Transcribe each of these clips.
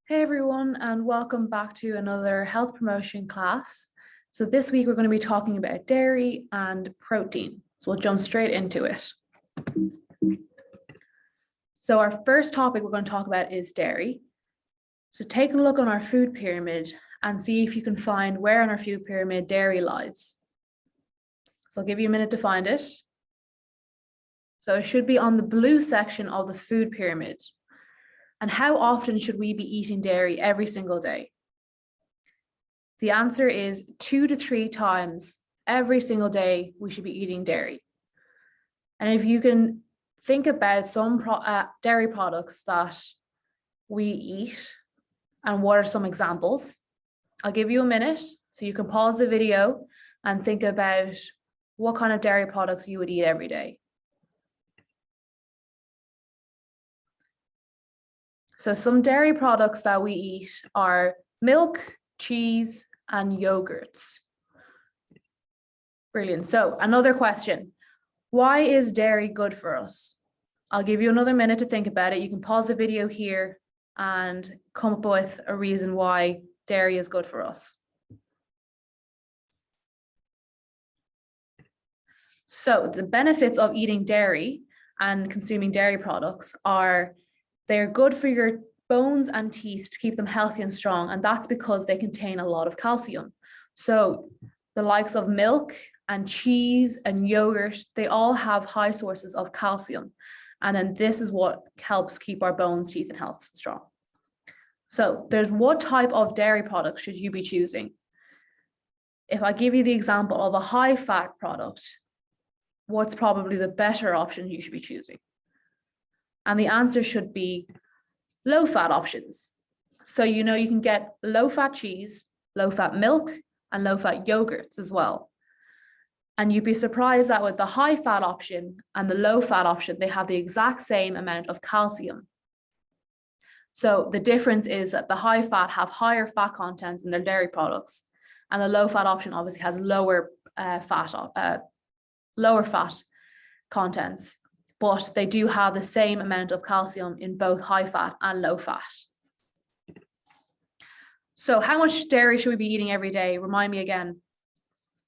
Hey everyone, and welcome back to another health promotion class. So this week we're going to be talking about dairy and protein. So we'll jump straight into it. So our first topic we're going to talk about is dairy. So take a look on our food pyramid and see if you can find where on our food pyramid dairy lies. So I'll give you a minute to find it. So it should be on the blue section of the food pyramid. And how often should we be eating dairy every single day? The answer is 2 to 3 times every single day we should be eating dairy. And if you can think about some dairy products that we eat and what are some examples, I'll give you a minute so you can pause the video and think about what kind of dairy products you would eat every day. So some dairy products that we eat are milk, cheese, and yogurts. Brilliant. So another question, why is dairy good for us? I'll give you another minute to think about it. You can pause the video here and come up with a reason why dairy is good for us. So the benefits of eating dairy and consuming dairy products are they're good for your bones and teeth to keep them healthy and strong. And that's because they contain a lot of calcium. So the likes of milk and cheese and yogurt, they all have high sources of calcium. And then this is what helps keep our bones, teeth, and health strong. So there's what type of dairy product should you be choosing? If I give you the example of a high fat product, what's probably the better option you should be choosing? And the answer should be low fat options. So you can get low fat cheese, low fat milk, and low fat yogurts as well. And you'd be surprised that with the high fat option and the low fat option, they have the exact same amount of calcium. So the difference is that the high fat have higher fat contents in their dairy products, and the low fat option obviously has lower fat contents, but they do have the same amount of calcium in both high fat and low fat. So how much dairy should we be eating every day? Remind me again.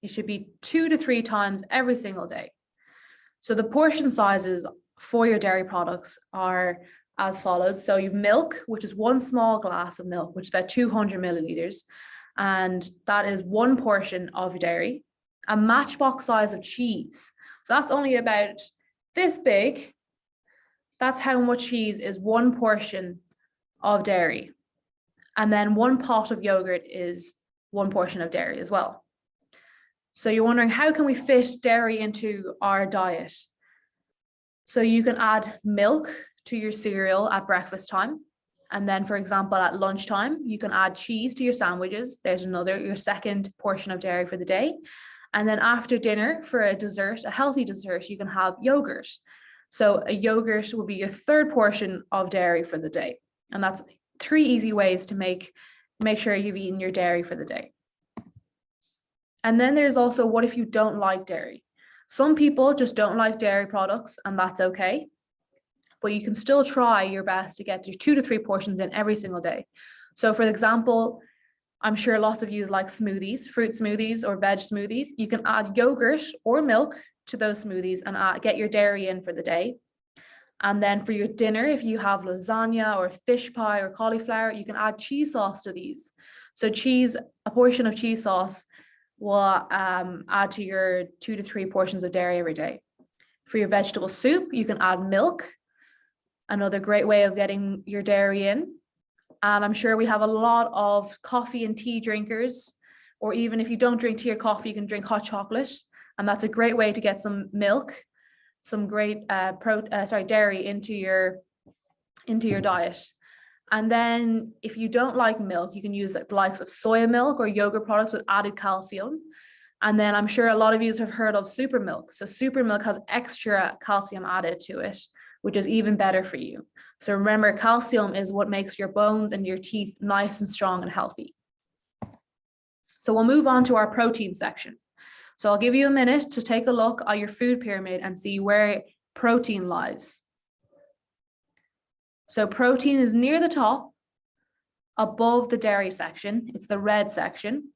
It should be 2 to 3 times every single day. So the portion sizes for your dairy products are as follows. So you've milk, which is 1 small glass of milk, which is about 200 milliliters. And that is 1 portion of dairy. A matchbox size of cheese. So that's only about this big. That's how much cheese is 1 portion of dairy. And then 1 pot of yogurt is 1 portion of dairy as well. So you're wondering, how can we fit dairy into our diet? So you can add milk to your cereal at breakfast time. And then, for example, at lunchtime, you can add cheese to your sandwiches. There's your second portion of dairy for the day. And then after dinner, for a dessert, a healthy dessert, you can have yogurt. So a yogurt will be your 3rd portion of dairy for the day. And that's 3 easy ways to make sure you've eaten your dairy for the day. And then there's also, what if you don't like dairy? Some people just don't like dairy products, and that's okay. But you can still try your best to get your 2 to 3 portions in every single day. So for example, I'm sure lots of you like smoothies, fruit smoothies or veg smoothies. You can add yogurt or milk to those smoothies and get your dairy in for the day. And then for your dinner, if you have lasagna or fish pie or cauliflower, you can add cheese sauce to these. So a portion of cheese sauce will add to your 2 to 3 portions of dairy every day. For your vegetable soup, you can add milk, another great way of getting your dairy in. And I'm sure we have a lot of coffee and tea drinkers, or even if you don't drink tea or coffee, you can drink hot chocolate. And that's a great way to get some milk, some great dairy into your diet. And then if you don't like milk, you can use the likes of soya milk or yogurt products with added calcium. And then I'm sure a lot of you have heard of super milk. So super milk has extra calcium added to it, which is even better for you. So remember, calcium is what makes your bones and your teeth nice and strong and healthy. So we'll move on to our protein section. So I'll give you a minute to take a look at your food pyramid and see where protein lies. So protein is near the top, above the dairy section. It's the red section.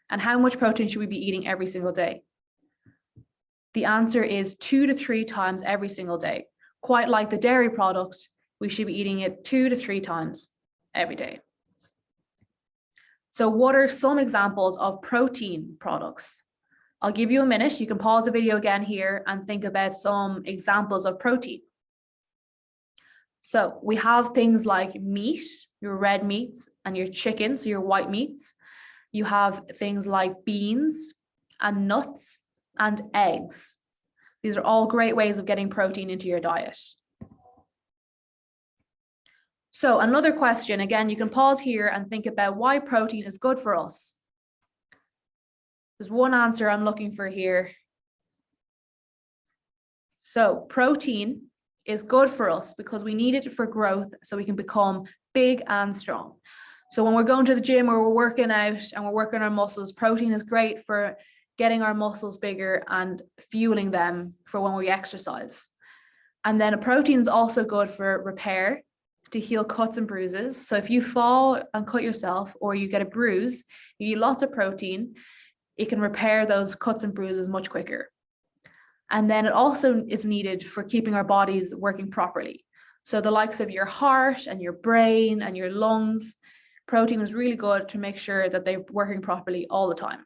And how much protein should we be eating every single day? The answer is 2 to 3 times every single day. Quite like the dairy products, we should be eating it 2 to 3 times every day. So what are some examples of protein products? I'll give you a minute. You can pause the video again here and think about some examples of protein. So we have things like meat, your red meats, and your chicken, so your white meats. You have things like beans and nuts and eggs. These are all great ways of getting protein into your diet. So another question, again, you can pause here and think about why protein is good for us. There's one answer I'm looking for here. So protein is good for us because we need it for growth so we can become big and strong. So when we're going to the gym or we're working out and we're working our muscles, protein is great for getting our muscles bigger and fueling them for when we exercise. And then a protein is also good for repair, to heal cuts and bruises. So if you fall and cut yourself or you get a bruise, you eat lots of protein, it can repair those cuts and bruises much quicker. And then it also is needed for keeping our bodies working properly. So the likes of your heart and your brain and your lungs, protein is really good to make sure that they're working properly all the time.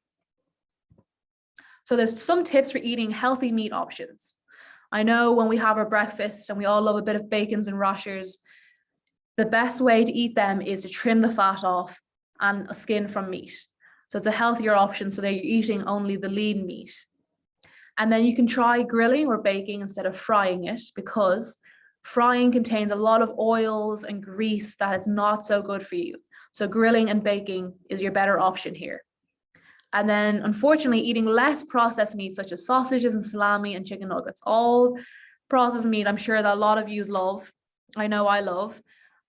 So there's some tips for eating healthy meat options. I know when we have our breakfast and we all love a bit of bacons and rashers, the best way to eat them is to trim the fat off and a skin from meat. So it's a healthier option so that you're eating only the lean meat. And then you can try grilling or baking instead of frying it, because frying contains a lot of oils and grease that is not so good for you. So grilling and baking is your better option here. And then unfortunately, eating less processed meat such as sausages and salami and chicken nuggets, all processed meat I'm sure that a lot of you love. I know I love,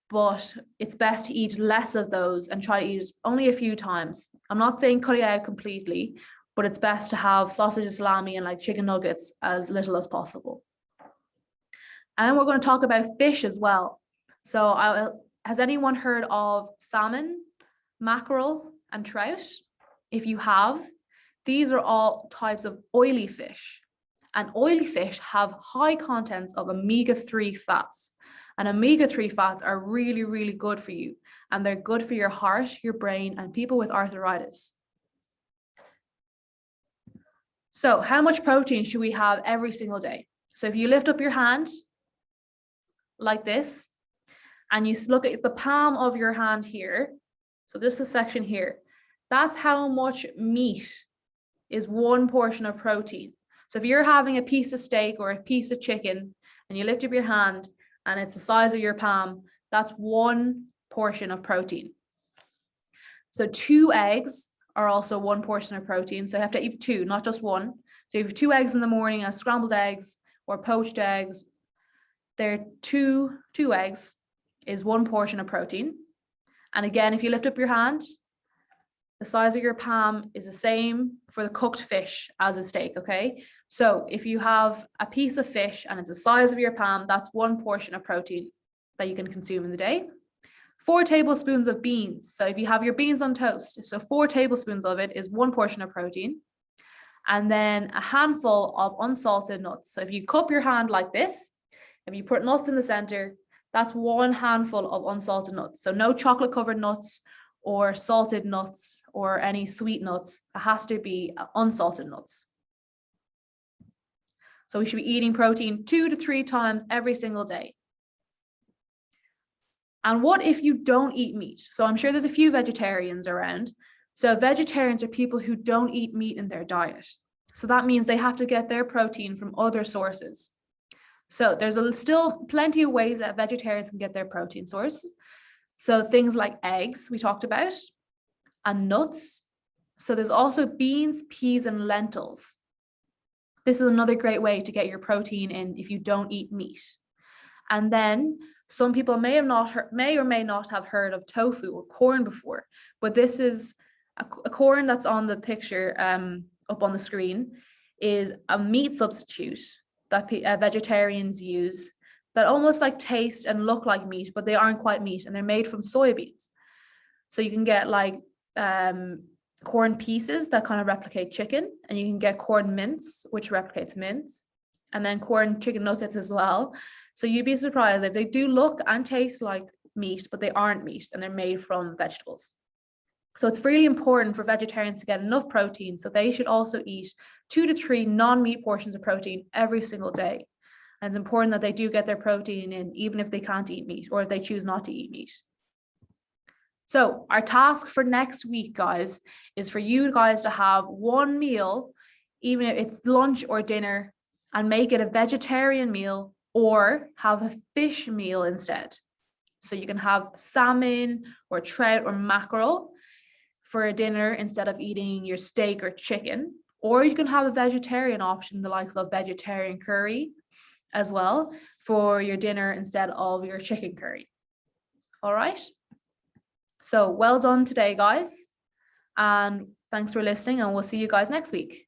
but it's best to eat less of those and try to eat only a few times. I'm not saying cut it out completely, but it's best to have sausage and salami and like chicken nuggets as little as possible. And then we're going to talk about fish as well. So has anyone heard of salmon, mackerel, and trout? If you have, these are all types of oily fish. And oily fish have high contents of omega-3 fats. And omega-3 fats are really, really good for you. And they're good for your heart, your brain, and people with arthritis. So how much protein should we have every single day? So if you lift up your hand like this, and you look at the palm of your hand here, so this is section here, that's how much meat is one portion of protein. So if you're having a piece of steak or a piece of chicken and you lift up your hand and it's the size of your palm, that's one portion of protein. So 2 eggs are also one portion of protein. So you have to eat 2, not just 1. So you have 2 eggs in the morning as scrambled eggs or poached eggs. They're two eggs is one portion of protein. And again, if you lift up your hand, the size of your palm is the same for the cooked fish as a steak, okay? So if you have a piece of fish and it's the size of your palm, that's one portion of protein that you can consume in the day. 4 tablespoons of beans. So if you have your beans on toast, so 4 tablespoons of it is one portion of protein. And then a handful of unsalted nuts. So if you cup your hand like this, if you put nuts in the center, that's 1 handful of unsalted nuts. So no chocolate covered nuts or salted nuts or any sweet nuts. It has to be unsalted nuts. So we should be eating protein 2 to 3 times every single day. And what if you don't eat meat? So I'm sure there's a few vegetarians around. So vegetarians are people who don't eat meat in their diet. So that means they have to get their protein from other sources. So there's still plenty of ways that vegetarians can get their protein source. So things like eggs, we talked about, and nuts. So there's also beans, peas, and lentils. This is another great way to get your protein in if you don't eat meat. And then some people may or may not have heard of tofu or corn before, but this is a corn that's on the picture up on the screen is a meat substitute that vegetarians use that almost like taste and look like meat, but they aren't quite meat, and they're made from soybeans. So you can get like corn pieces that kind of replicate chicken, and you can get corn mince, which replicates mince, and then corn chicken nuggets as well. So you'd be surprised that they do look and taste like meat, but they aren't meat, and they're made from vegetables. So it's really important for vegetarians to get enough protein. So they should also eat 2 to 3 non-meat portions of protein every single day. And it's important that they do get their protein in, even if they can't eat meat or if they choose not to eat meat. So our task for next week, guys, is for you guys to have one meal, even if it's lunch or dinner, and make it a vegetarian meal or have a fish meal instead. So you can have salmon or trout or mackerel for a dinner instead of eating your steak or chicken, or you can have a vegetarian option, the likes of vegetarian curry as well, for your dinner instead of your chicken curry. All right. So well done today, guys. And thanks for listening, and we'll see you guys next week.